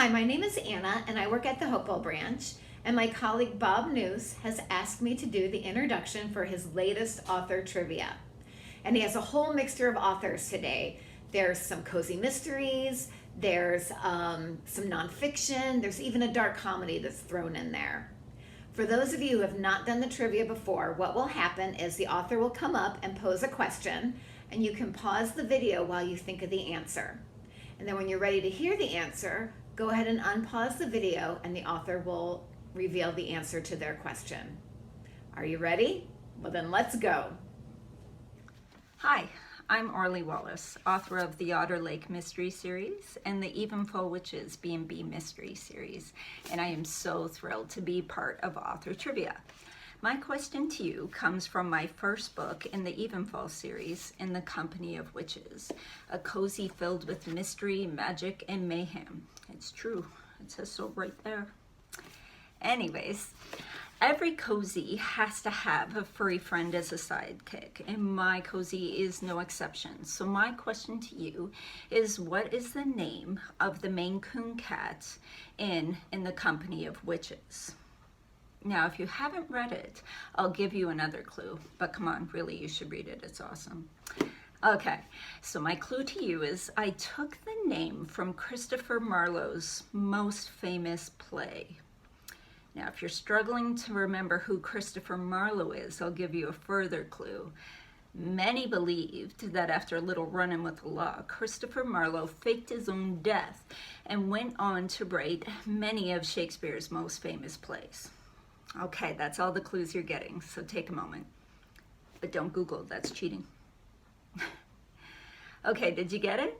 Hi, my name is Anna and I work at the Hopewell branch, and my colleague Bob Noose has asked me to do the introduction for his latest author trivia. And he has a whole mixture of authors today. There's some cozy mysteries, there's some nonfiction, there's even a dark comedy that's thrown in there. For those of you who have not done the trivia before, what will happen is the author will come up and pose a question, and you can pause the video while you think of the answer. And then when you're ready to hear the answer, go ahead and unpause the video and the author will reveal the answer to their question. Are you ready? Well then let's go. Hi, I'm Orly Wallace, author of the Otter Lake Mystery Series and the Evenful Witches B&B Mystery Series, and I am so thrilled to be part of Author Trivia. My question to you comes from my first book in the Evenfall series, In the Company of Witches, a cozy filled with mystery, magic, and mayhem. It's true, it says so right there. Anyways, every cozy has to have a furry friend as a sidekick, and my cozy is no exception. So my question to you is, what is the name of the Maine Coon cat in the Company of Witches? Now, if you haven't read it, I'll give you another clue, but come on, really, you should read it. It's awesome. Okay, so my clue to you is I took the name from Christopher Marlowe's most famous play. Now, if you're struggling to remember who Christopher Marlowe is, I'll give you a further clue. Many believed that after a little run-in with the law, Christopher Marlowe faked his own death and went on to write many of Shakespeare's most famous plays. Okay, that's all the clues you're getting, so take a moment. But don't Google, that's cheating. Okay, did you get it?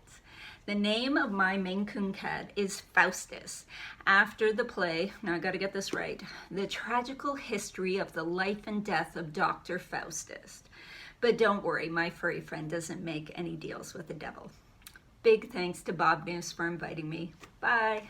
The name of my Maine Coon cat is Faustus, after the play, now I gotta get this right, The Tragical History of the Life and Death of Dr. Faustus. But don't worry, my furry friend doesn't make any deals with the devil. Big thanks to Bob Noose for inviting me. Bye.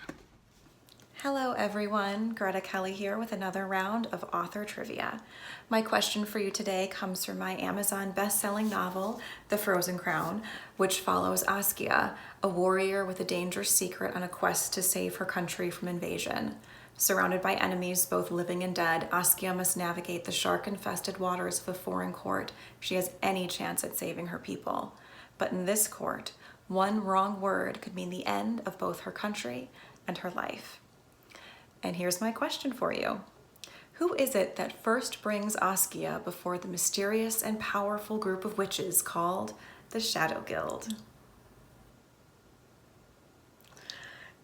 Hello everyone, Gretchen Kelly here with another round of author trivia. My question for you today comes from my Amazon best-selling novel, The Frozen Crown, which follows Askia, a warrior with a dangerous secret on a quest to save her country from invasion. Surrounded by enemies, both living and dead, Askia must navigate the shark-infested waters of a foreign court if she has any chance at saving her people. But in this court, one wrong word could mean the end of both her country and her life. And here's my question for you. Who is it that first brings Askia before the mysterious and powerful group of witches called the Shadow Guild?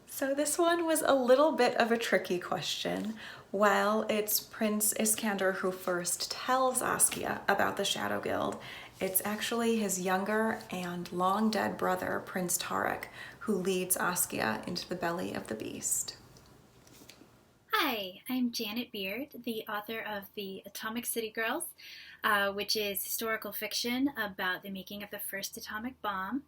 So this one was a little bit of a tricky question. While it's Prince Iskander who first tells Askia about the Shadow Guild, it's actually his younger and long dead brother, Prince Tarek, who leads Askia into the belly of the beast. Hi, I'm Janet Beard, the author of The Atomic City Girls, which is historical fiction about the making of the first atomic bomb.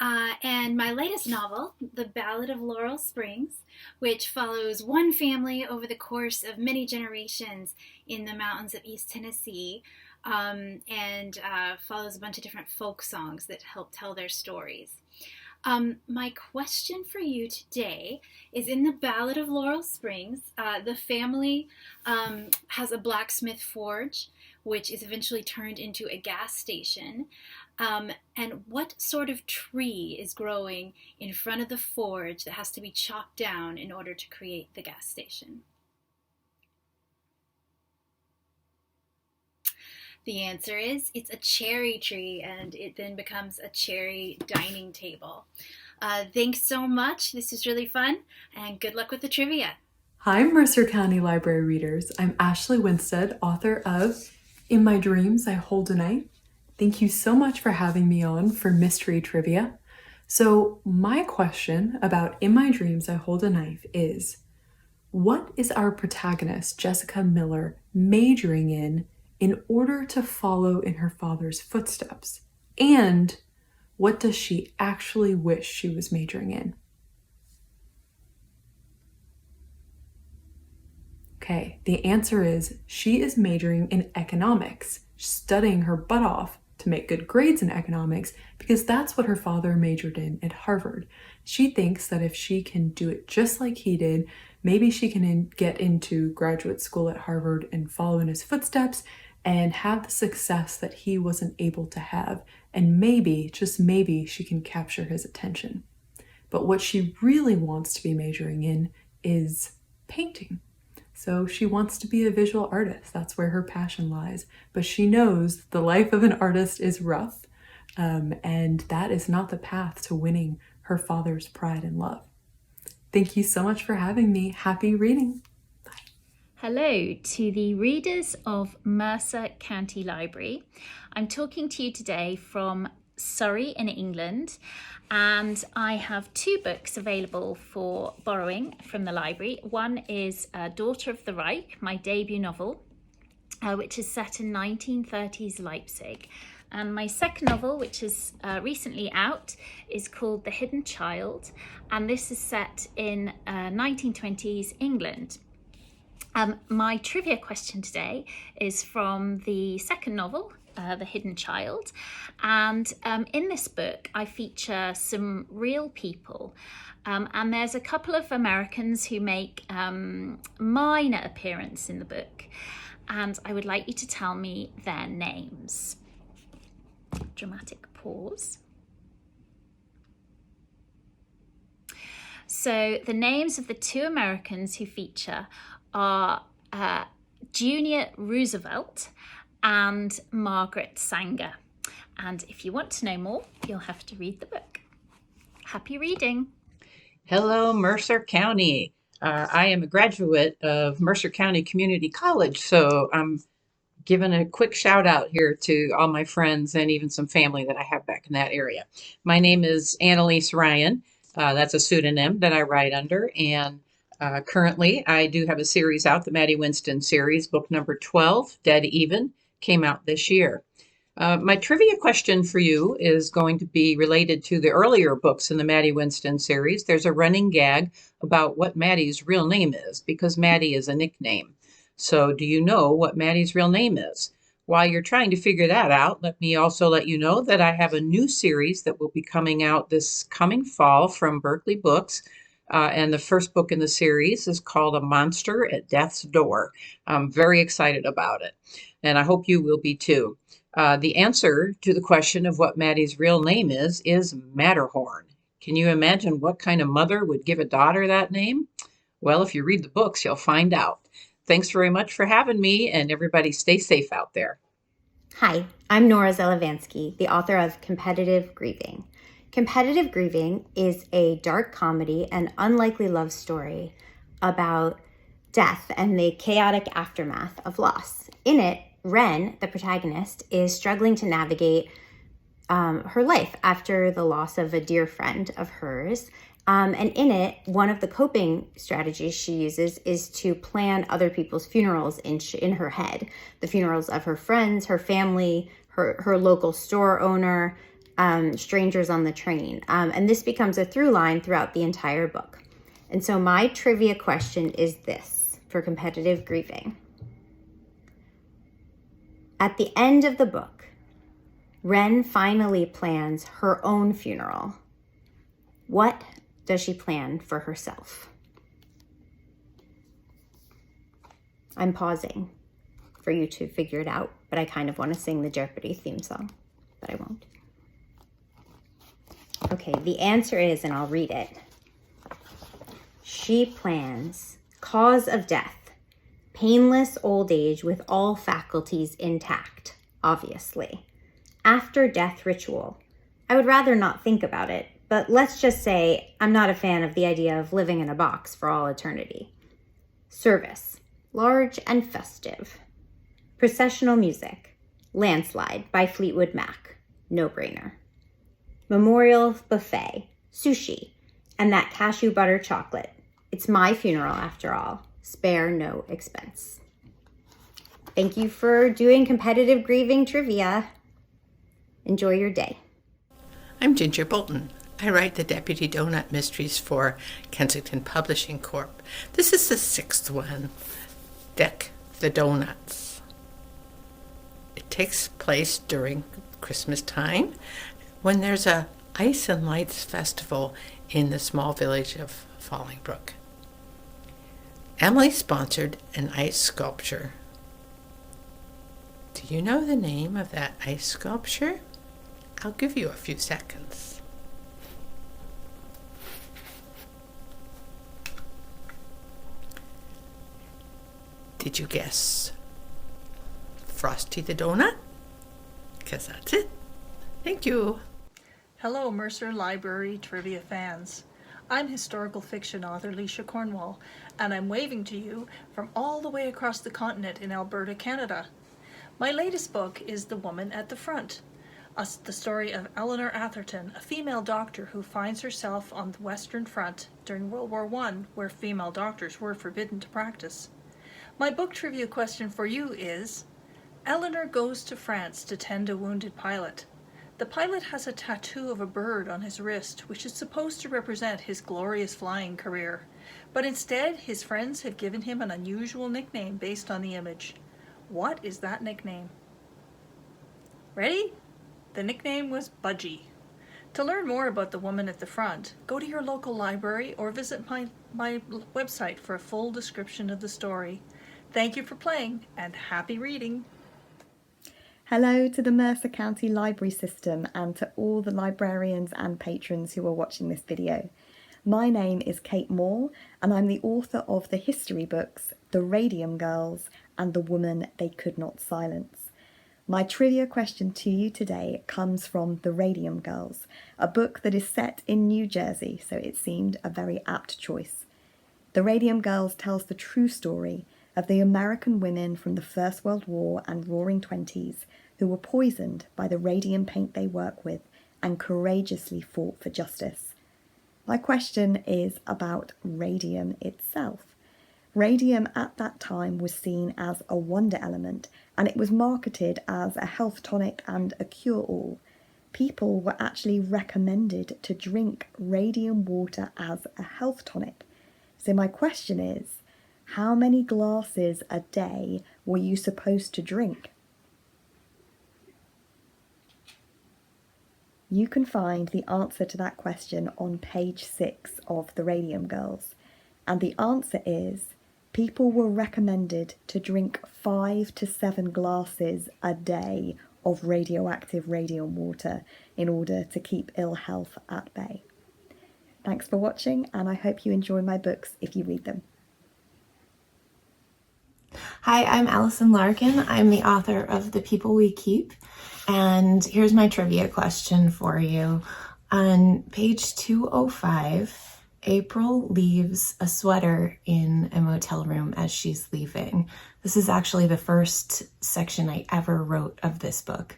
And my latest novel, The Ballad of Laurel Springs, which follows one family over the course of many generations in the mountains of East Tennessee, and follows a bunch of different folk songs that help tell their stories. My question for you today is, in the Ballad of Laurel Springs, the family has a blacksmith forge, which is eventually turned into a gas station. And what sort of tree is growing in front of the forge that has to be chopped down in order to create the gas station? The answer is it's a cherry tree, and it then becomes a cherry dining table. Thanks so much. This was really fun, and good luck with the trivia. Hi, Mercer County Library readers. I'm Ashley Winstead, author of In My Dreams, I Hold a Knife. Thank you so much for having me on for Mystery Trivia. So my question about In My Dreams, I Hold a Knife is, what is our protagonist, Jessica Miller, majoring in order to follow in her father's footsteps? And what does she actually wish she was majoring in? Okay, the answer is she is majoring in economics, studying her butt off to make good grades in economics because that's what her father majored in at Harvard. She thinks that if she can do it just like he did, maybe she can get into graduate school at Harvard and follow in his footsteps and have the success that he wasn't able to have. And maybe, just maybe, she can capture his attention. But what she really wants to be majoring in is painting. So she wants to be a visual artist. That's where her passion lies. But she knows the life of an artist is rough, and that is not the path to winning her father's pride and love. Thank you so much for having me. Happy reading. Bye. Hello to the readers of Mercer County Library. I'm talking to you today from Surrey in England, and I have two books available for borrowing from the library. One is Daughter of the Reich, my debut novel, which is set in 1930s Leipzig. And my second novel, which is recently out, is called The Hidden Child, and this is set in 1920s England. My trivia question today is from the second novel, The Hidden Child, and in this book I feature some real people, and there's a couple of Americans who make minor appearance in the book, and I would like you to tell me their names. Dramatic pause. So the names of the two Americans who feature are Junior Roosevelt and Margaret Sanger. And if you want to know more, you'll have to read the book. Happy reading. Hello, Mercer County. I am a graduate of Mercer County Community College, so I'm giving a quick shout out here to all my friends and even some family that I have back in that area. My name is Annalise Ryan. That's a pseudonym that I write under, and currently I do have a series out, the Maddie Winston series, book number 12, Dead Even, came out this year. My trivia question for you is going to be related to the earlier books in the Maddie Winston series. There's a running gag about what Maddie's real name is, because Maddie is a nickname. So do you know what Maddie's real name is? While you're trying to figure that out, let me also let you know that I have a new series that will be coming out this coming fall from Berkeley Books. And the first book in the series is called A Monster at Death's Door. I'm very excited about it, and I hope you will be too. The answer to the question of what Maddie's real name is Matterhorn. Can you imagine what kind of mother would give a daughter that name? Well, if you read the books, you'll find out. Thanks very much for having me, and everybody stay safe out there. Hi, I'm Nora Zlavansky, the author of Competitive Grieving. Competitive Grieving is a dark comedy and unlikely love story about death and the chaotic aftermath of loss. In it, Ren, the protagonist, is struggling to navigate her life after the loss of a dear friend of hers. And in it, one of the coping strategies she uses is to plan other people's funerals in her head. The funerals of her friends, her family, her local store owner, strangers on the train. And this becomes a through line throughout the entire book. And so my trivia question is this for Competitive Grieving. At the end of the book, Ren finally plans her own funeral. What does she plan for herself? I'm pausing for you to figure it out, but I kind of want to sing the Jeopardy theme song, but I won't. Okay, the answer is, and I'll read it. She plans cause of death, painless old age with all faculties intact, obviously. After death ritual. I would rather not think about it, but let's just say I'm not a fan of the idea of living in a box for all eternity. Service, large and festive. Processional music, Landslide by Fleetwood Mac, no-brainer. Memorial buffet, sushi, and that cashew butter chocolate. It's my funeral after all, spare no expense. Thank you for doing Competitive Grieving trivia. Enjoy your day. I'm Ginger Bolton. I write the Deputy Donut Mysteries for Kensington Publishing Corp. This is the 6th one, Deck the Donuts. It takes place during Christmas time when there's a Ice and Lights festival in the small village of Fallingbrook. Emily sponsored an ice sculpture. Do you know the name of that ice sculpture? I'll give you a few seconds. Did you guess Frosty the Donut? Because that's it. Thank you. Hello, Mercer Library trivia fans. I'm historical fiction author Leisha Cornwall, and I'm waving to you from all the way across the continent in Alberta, Canada. My latest book is The Woman at the Front, the story of Eleanor Atherton, a female doctor who finds herself on the Western Front during World War I, where female doctors were forbidden to practice. My book trivia question for you is, Eleanor goes to France to tend a wounded pilot. The pilot has a tattoo of a bird on his wrist, which is supposed to represent his glorious flying career. But instead, his friends have given him an unusual nickname based on the image. What is that nickname? Ready? The nickname was Budgie. To learn more about The Woman at the Front, go to your local library or visit my website for a full description of the story. Thank you for playing, and happy reading! Hello to the Mercer County Library System and to all the librarians and patrons who are watching this video. My name is Kate Moore and I'm the author of the history books The Radium Girls and The Woman They Could Not Silence. My trivia question to you today comes from The Radium Girls, a book that is set in New Jersey, so it seemed a very apt choice. The Radium Girls tells the true story of the American women from the First World War and Roaring Twenties who were poisoned by the radium paint they work with and courageously fought for justice. My question is about radium itself. Radium at that time was seen as a wonder element, and it was marketed as a health tonic and a cure-all. People were actually recommended to drink radium water as a health tonic. So my question is, how many glasses a day were you supposed to drink? You can find the answer to that question on page 6 of The Radium Girls. And the answer is, people were recommended to drink 5 to 7 glasses a day of radioactive radium water in order to keep ill health at bay. Thanks for watching, and I hope you enjoy my books if you read them. Hi, I'm Alison Larkin. I'm the author of The People We Keep, and here's my trivia question for you. On page 205, April leaves a sweater in a motel room as she's leaving. This is actually the first section I ever wrote of this book.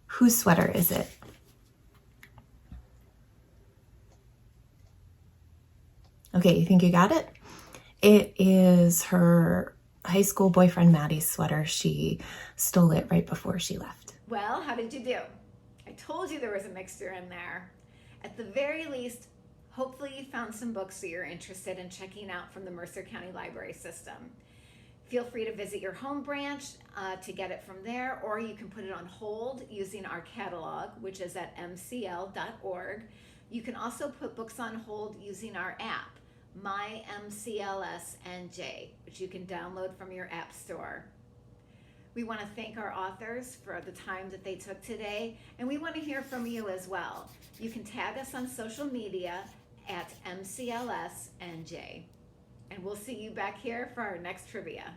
Whose sweater is it? Okay, you think you got it? It is her high school boyfriend Maddie's sweater. She stole it right before she left. Well, how did you do? I told you there was a mixture in there. At the very least, hopefully you found some books that you're interested in checking out from the Mercer County Library System. Feel free to visit your home branch to get it from there, or you can put it on hold using our catalog, which is at mcl.org. You can also put books on hold using our app, My MCLS NJ, which you can download from your app store. We want to thank our authors for the time that they took today, and we want to hear from you as well. You can tag us on social media at MCLS NJ, and we'll see you back here for our next trivia.